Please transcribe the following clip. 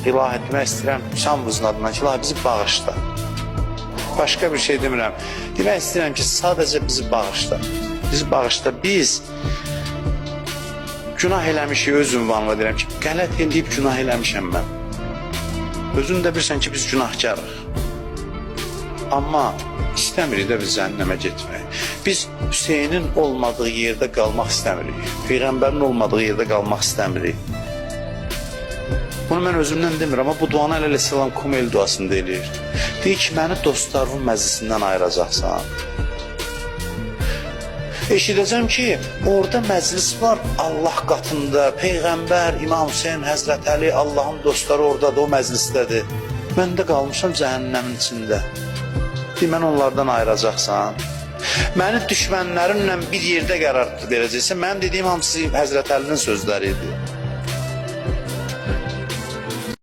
İlahi demək istəyirəm, şamımızın adından ki, ilahi bizi bağışla. Başqa bir şey demirəm. Demək istəyirəm ki, sadəcə bizi bağışla. Bizi bağışla. Biz günah eləmişik, öz ünvanla deyirəm ki, qələt eləyib günah eləmişəm mən. Özün də bilirsən ki, biz günahkarıq. Amma istəmirik də biz cəhənnəmə getmək. Biz Hüseynin olmadığı yerdə qalmaq istəmirik. Peyğəmbərin olmadığı yerdə qalmaq istəmirik. Bunu mən özümdən demirəm, amma bu duanı əleyhissalam Kumel duasında eləyir. Deyir ki, məni dostlarının məclisindən ayıracaqsan. Eşidəcəm ki, orada məclis var Allah qatında, Peyğəmbər, İmam Hüseyin, Həzrət Əli, Allahın dostları oradadır, o məclisdədir. Mən də qalmışam cəhənnəmin içində. Deyir, mən onlardan ayıracaqsan. Məni düşmənlərimlə bir yerdə qərar verəcəksən. Mənim dediyim hamısı Həzrət Əlinin sözləri idi.